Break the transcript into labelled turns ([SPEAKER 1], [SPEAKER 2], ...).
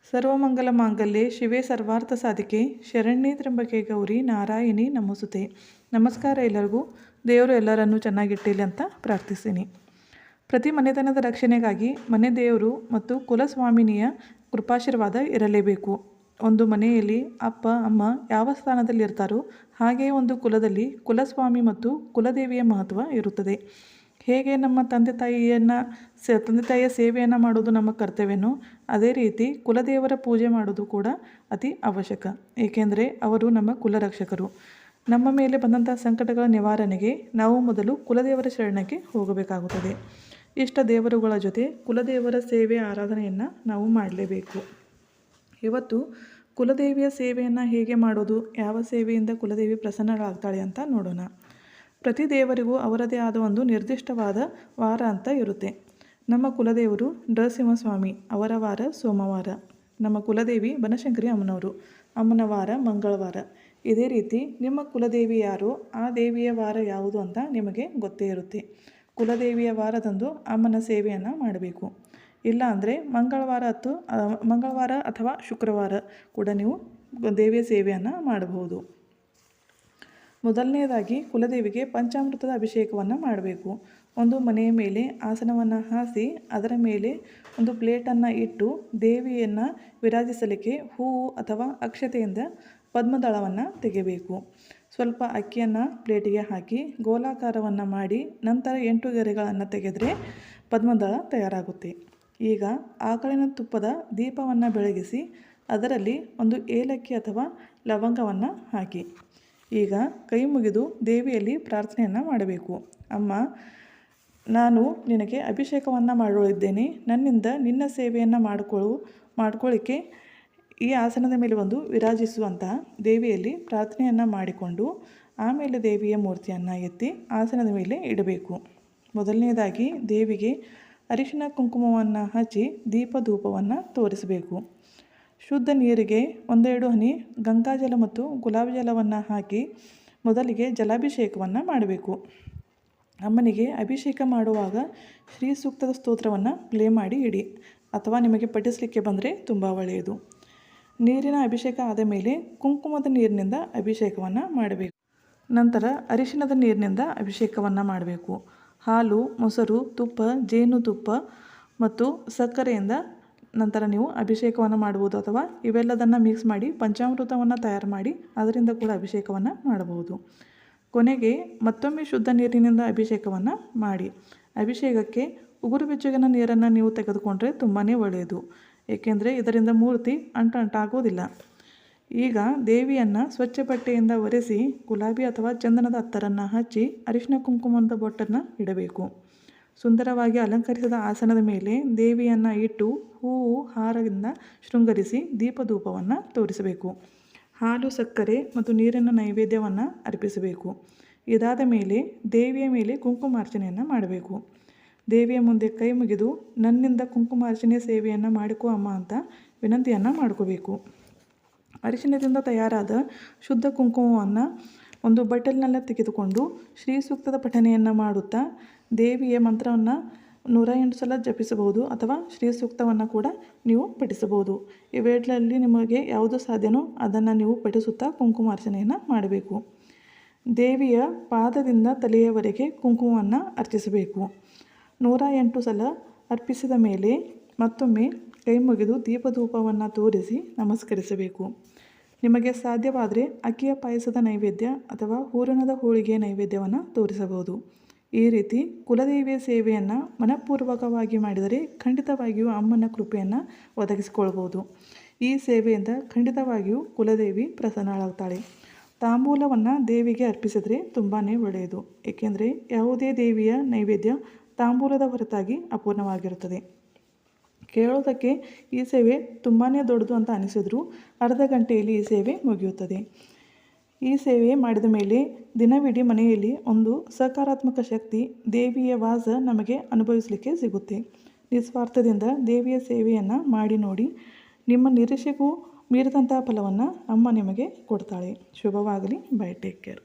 [SPEAKER 1] ಸರ್ವಮಂಗಲ ಮಾಂಗಲ್ಯೆ ಶಿವೆ ಸರ್ವಾರ್ಥ ಸಾಧಿಕೆ ಶರಣ್ಯೆ ತ್ರ್ಯಂಬಕೆ ಗೌರಿ ನಾರಾಯಣಿ ನಮೋಸ್ತುತೆ. ನಮಸ್ಕಾರ ಎಲ್ಲರಿಗೂ. ದೇವರು ಎಲ್ಲರನ್ನೂ ಚೆನ್ನಾಗಿಟ್ಟಿಲ್ಲ ಅಂತ ಪ್ರಾರ್ಥಿಸ್ತೀನಿ. ಪ್ರತಿ ಮನೆತನದ ರಕ್ಷಣೆಗಾಗಿ ಮನೆ ದೇವರು ಮತ್ತು ಕುಲಸ್ವಾಮಿನಿಯ ಕೃಪಾಶೀರ್ವಾದ ಇರಲೇಬೇಕು. ಒಂದು ಮನೆಯಲ್ಲಿ ಅಪ್ಪ ಅಮ್ಮ ಯಾವ ಸ್ಥಾನದಲ್ಲಿರ್ತಾರೋ ಹಾಗೆಯೇ ಒಂದು ಕುಲದಲ್ಲಿ ಕುಲಸ್ವಾಮಿ ಮತ್ತು ಕುಲದೇವಿಯ ಮಹತ್ವ ಇರುತ್ತದೆ. ಹೇಗೆ ನಮ್ಮ ತಂದೆ ತಾಯಿಯ ಸೇವೆಯನ್ನು ಮಾಡೋದು ನಮ್ಮ ಕರ್ತವ್ಯನೋ ಅದೇ ರೀತಿ ಕುಲದೇವರ ಪೂಜೆ ಮಾಡೋದು ಕೂಡ ಅತಿ ಅವಶ್ಯಕ. ಏಕೆಂದರೆ ಅವರು ನಮ್ಮ ಕುಲರಕ್ಷಕರು. ನಮ್ಮ ಮೇಲೆ ಬಂದಂಥ ಸಂಕಟಗಳ ನಿವಾರಣೆಗೆ ನಾವು ಮೊದಲು ಕುಲದೇವರ ಶರಣಕ್ಕೆ ಹೋಗಬೇಕಾಗುತ್ತದೆ. ಇಷ್ಟ ದೇವರುಗಳ ಜೊತೆ ಕುಲದೇವರ ಸೇವೆ ಆರಾಧನೆಯನ್ನು ನಾವು ಮಾಡಲೇಬೇಕು. ಇವತ್ತು ಕುಲದೇವಿಯ ಸೇವೆಯನ್ನು ಹೇಗೆ ಮಾಡೋದು, ಯಾವ ಸೇವೆಯಿಂದ ಕುಲದೇವಿ ಪ್ರಸನ್ನಳಾಗ್ತಾಳೆ ಅಂತ ನೋಡೋಣ. ಪ್ರತಿ ದೇವರಿಗೂ ಅವರದೇ ಆದ ಒಂದು ನಿರ್ದಿಷ್ಟವಾದ ವಾರ ಅಂತ ಇರುತ್ತೆ. ನಮ್ಮ ಕುಲದೇವರು ನರಸಿಂಹಸ್ವಾಮಿ, ಅವರ ವಾರ ಸೋಮವಾರ. ನಮ್ಮ ಕುಲದೇವಿ ಬನಶಂಕರಿ ಅಮ್ಮನವರು, ಅಮ್ಮನ ವಾರ ಮಂಗಳವಾರ. ಇದೇ ರೀತಿ ನಿಮ್ಮ ಕುಲದೇವಿ ಯಾರೋ ಆ ದೇವಿಯ ವಾರ ಯಾವುದು ಅಂತ ನಿಮಗೆ ಗೊತ್ತೇ ಇರುತ್ತೆ. ಕುಲದೇವಿಯ ವಾರದಂದು ಅಮ್ಮನ ಸೇವೆಯನ್ನು ಮಾಡಬೇಕು. ಇಲ್ಲ ಅಂದರೆ ಮಂಗಳವಾರ ಅಥವಾ ಶುಕ್ರವಾರ ಕೂಡ ನೀವು ದೇವಿಯ ಸೇವೆಯನ್ನು ಮಾಡಬಹುದು. ಮೊದಲನೆಯದಾಗಿ ಕುಲದೇವಿಗೆ ಪಂಚಾಮೃತದ ಅಭಿಷೇಕವನ್ನು ಮಾಡಬೇಕು. ಒಂದು ಮನೆಯ ಮೇಲೆ ಆಸನವನ್ನು ಹಾಸಿ ಅದರ ಮೇಲೆ ಒಂದು ಪ್ಲೇಟನ್ನು ಇಟ್ಟು ದೇವಿಯನ್ನು ವಿರಾಜಿಸಲಿಕ್ಕೆ ಹೂವು ಅಥವಾ ಅಕ್ಷತೆಯಿಂದ ಪದ್ಮದಳವನ್ನು ತೆಗೆಯಬೇಕು. ಸ್ವಲ್ಪ ಅಕ್ಕಿಯನ್ನು ಪ್ಲೇಟಿಗೆ ಹಾಕಿ ಗೋಲಾಕಾರವನ್ನು ಮಾಡಿ ನಂತರ 8 ಗೆರೆಗಳನ್ನು ತೆಗೆದರೆ ಪದ್ಮದಳ ತಯಾರಾಗುತ್ತೆ. ಈಗ ಆಕಳಿನ ತುಪ್ಪದ ದೀಪವನ್ನು ಬೆಳಗಿಸಿ ಅದರಲ್ಲಿ ಒಂದು ಏಲಕ್ಕಿ ಅಥವಾ ಲವಂಗವನ್ನು ಹಾಕಿ. ಈಗ ಕೈ ಮುಗಿದು ದೇವಿಯಲ್ಲಿ ಪ್ರಾರ್ಥನೆಯನ್ನು ಮಾಡಬೇಕು. ಅಮ್ಮ, ನಾನು ನಿನಗೆ ಅಭಿಷೇಕವನ್ನು ಮಾಡಲಿದ್ದೇನೆ. ನನ್ನಿಂದ ನಿನ್ನ ಸೇವೆಯನ್ನು ಮಾಡ್ಕೊಳ್ಳಿಕ್ಕೆ ಈ ಆಸನದ ಮೇಲೆ ಒಂದು ವಿರಾಜಿಸುವಂತಹ ದೇವಿಯಲ್ಲಿ ಪ್ರಾರ್ಥನೆಯನ್ನು ಮಾಡಿಕೊಂಡು ಆಮೇಲೆ ದೇವಿಯ ಮೂರ್ತಿಯನ್ನು ಎತ್ತಿ ಆಸನದ ಮೇಲೆ ಇಡಬೇಕು. ಮೊದಲನೇದಾಗಿ ದೇವಿಗೆ ಅರಿಶಿನ ಕುಂಕುಮವನ್ನು ಹಚ್ಚಿ ದೀಪಧೂಪವನ್ನು ತೋರಿಸಬೇಕು. ಶುದ್ಧ ನೀರಿಗೆ 1-2 ಹನಿ ಗಂಗಾಜಲ ಮತ್ತು ಗುಲಾಬಿ ಜಲವನ್ನು ಹಾಕಿ ಮೊದಲಿಗೆ ಜಲಾಭಿಷೇಕವನ್ನು ಮಾಡಬೇಕು. ಅಮ್ಮನಿಗೆ ಅಭಿಷೇಕ ಮಾಡುವಾಗ ಶ್ರೀ ಸೂಕ್ತದ ಸ್ತೋತ್ರವನ್ನು ಪ್ಲೇ ಮಾಡಿ ಇಡಿ, ಅಥವಾ ನಿಮಗೆ ಪಠಿಸಲಿಕ್ಕೆ ಬಂದರೆ ತುಂಬ ಒಳ್ಳೆಯದು. ನೀರಿನ ಅಭಿಷೇಕ ಆದ ಮೇಲೆ ಕುಂಕುಮದ ನೀರಿನಿಂದ ಅಭಿಷೇಕವನ್ನು ಮಾಡಬೇಕು. ನಂತರ ಅರಿಶಿಣದ ನೀರಿನಿಂದ ಅಭಿಷೇಕವನ್ನು ಮಾಡಬೇಕು. ಹಾಲು, ಮೊಸರು, ತುಪ್ಪ, ಜೇನುತುಪ್ಪ ಮತ್ತು ಸಕ್ಕರೆಯಿಂದ ನಂತರ ನೀವು ಅಭಿಷೇಕವನ್ನು ಮಾಡ್ಬೋದು, ಅಥವಾ ಇವೆಲ್ಲದನ್ನು ಮಿಕ್ಸ್ ಮಾಡಿ ಪಂಚಾಮೃತವನ್ನು ತಯಾರು ಮಾಡಿ ಅದರಿಂದ ಕೂಡ ಅಭಿಷೇಕವನ್ನು ಮಾಡಬಹುದು. ಕೊನೆಗೆ ಮತ್ತೊಮ್ಮೆ ಶುದ್ಧ ನೀರಿನಿಂದ ಅಭಿಷೇಕವನ್ನು ಮಾಡಿ. ಅಭಿಷೇಕಕ್ಕೆ ಉಗುರು ಬೆಚ್ಚಗಿನ ನೀರನ್ನು ನೀವು ತೆಗೆದುಕೊಂಡ್ರೆ ತುಂಬಾ ಒಳ್ಳೆಯದು. ಏಕೆಂದರೆ ಇದರಿಂದ ಮೂರ್ತಿ ಅಂಟಾಗೋದಿಲ್ಲ. ಈಗ ದೇವಿಯನ್ನು ಸ್ವಚ್ಛ ಬಟ್ಟೆಯಿಂದ ಒರೆಸಿ ಗುಲಾಬಿ ಅಥವಾ ಚಂದನದ ಅತ್ತರನ್ನು ಹಚ್ಚಿ ಅರಿಶಿನ ಕುಂಕುಮದ ಬೊಟ್ಟನ್ನು ಇಡಬೇಕು. ಸುಂದರವಾಗಿ ಅಲಂಕರಿಸಿದ ಆಸನದ ಮೇಲೆ ದೇವಿಯನ್ನು ಇಟ್ಟು ಹೂವು ಹಾರದಿಂದ ಶೃಂಗರಿಸಿ ದೀಪಧೂಪವನ್ನು ತೋರಿಸಬೇಕು. ಹಾಲು, ಸಕ್ಕರೆ ಮತ್ತು ನೀರಿನ ನೈವೇದ್ಯವನ್ನು ಅರ್ಪಿಸಬೇಕು. ಇದಾದ ಮೇಲೆ ದೇವಿಯ ಮೇಲೆ ಕುಂಕುಮಾರ್ಚನೆಯನ್ನು ಮಾಡಬೇಕು. ದೇವಿಯ ಮುಂದೆ ಕೈ ಮುಗಿದು ನನ್ನಿಂದ ಕುಂಕುಮಾರ್ಚನೆ ಸೇವೆಯನ್ನು ಮಾಡಿಕೊ ಅಮ್ಮ ಅಂತ ವಿನಂತಿಯನ್ನು ಮಾಡ್ಕೋಬೇಕು. ಅರಿಶಿಣದಿಂದ ತಯಾರಾದ ಶುದ್ಧ ಕುಂಕುಮವನ್ನು ಒಂದು ಬಟ್ಟಲಿನಲ್ಲಿ ತೆಗೆದುಕೊಂಡು ಶ್ರೀ ಸೂಕ್ತದ ಪಠನೆಯನ್ನು ಮಾಡುತ್ತಾ ದೇವಿಯ ಮಂತ್ರವನ್ನು 108 ಸಲ ಜಪಿಸಬಹುದು, ಅಥವಾ ಶ್ರೀ ಸೂಕ್ತವನ್ನು ಕೂಡ ನೀವು ಪಠಿಸಬಹುದು. ಇವೆರಡರಲ್ಲಿ ನಿಮಗೆ ಯಾವುದು ಸಾಧ್ಯನೋ ಅದನ್ನು ನೀವು ಪಠಿಸುತ್ತಾ ಕುಂಕುಮಾರ್ಚನೆಯನ್ನು ಮಾಡಬೇಕು. ದೇವಿಯ ಪಾದದಿಂದ ತಲೆಯವರೆಗೆ ಕುಂಕುಮವನ್ನು ಅರ್ಚಿಸಬೇಕು. 108 ಸಲ ಅರ್ಪಿಸಿದ ಮೇಲೆ ಮತ್ತೊಮ್ಮೆ ಕೈ ಮುಗಿದು ದೀಪಧೂಪವನ್ನು ತೋರಿಸಿ ನಮಸ್ಕರಿಸಬೇಕು. ನಿಮಗೆ ಸಾಧ್ಯವಾದರೆ ಅಕ್ಕಿಯ ಪಾಯಸದ ನೈವೇದ್ಯ ಅಥವಾ ಹೂರಣದ ಹೋಳಿಗೆಯ ನೈವೇದ್ಯವನ್ನು ತೋರಿಸಬಹುದು. ಈ ರೀತಿ ಕುಲದೇವಿಯ ಸೇವೆಯನ್ನು ಮನಪೂರ್ವಕವಾಗಿ ಮಾಡಿದರೆ ಖಂಡಿತವಾಗಿಯೂ ಅಮ್ಮನ ಕೃಪೆಯನ್ನು ಒದಗಿಸಿಕೊಳ್ಬೋದು. ಈ ಸೇವೆಯಿಂದ ಖಂಡಿತವಾಗಿಯೂ ಕುಲದೇವಿ ಪ್ರಸನ್ನಳಾಗ್ತಾಳೆ. ತಾಂಬೂಲವನ್ನು ದೇವಿಗೆ ಅರ್ಪಿಸಿದರೆ ತುಂಬಾ ಒಳ್ಳೆಯದು. ಏಕೆಂದರೆ ಯಾವುದೇ ದೇವಿಯ ನೈವೇದ್ಯ ತಾಂಬೂಲದ ಹೊರತಾಗಿ ಅಪೂರ್ಣವಾಗಿರುತ್ತದೆ. ಕೇಳೋದಕ್ಕೆ ಈ ಸೇವೆ ತುಂಬಾ ದೊಡ್ಡದು ಅಂತ ಅನಿಸಿದ್ರು ಅರ್ಧ ಗಂಟೆಯಲ್ಲಿ ಈ ಸೇವೆ ಮುಗಿಯುತ್ತದೆ. ಈ ಸೇವೆ ಮಾಡಿದ ಮೇಲೆ ದಿನವಿಡೀ ಮನೆಯಲ್ಲಿ ಒಂದು ಸಕಾರಾತ್ಮಕ ಶಕ್ತಿ, ದೇವಿಯ ವಾಸ ನಮಗೆ ಅನುಭವಿಸಲಿಕ್ಕೆ ಸಿಗುತ್ತೆ. ನಿಸ್ವಾರ್ಥದಿಂದ ದೇವಿಯ ಸೇವೆಯನ್ನು ಮಾಡಿ ನೋಡಿ. ನಿಮ್ಮ ನಿರೀಕ್ಷೆಗೂ ಮೀರಿದಂಥ ಫಲವನ್ನು ಅಮ್ಮ ನಿಮಗೆ ಕೊಡ್ತಾಳೆ. ಶುಭವಾಗಲಿ. ಬೈ. Take care.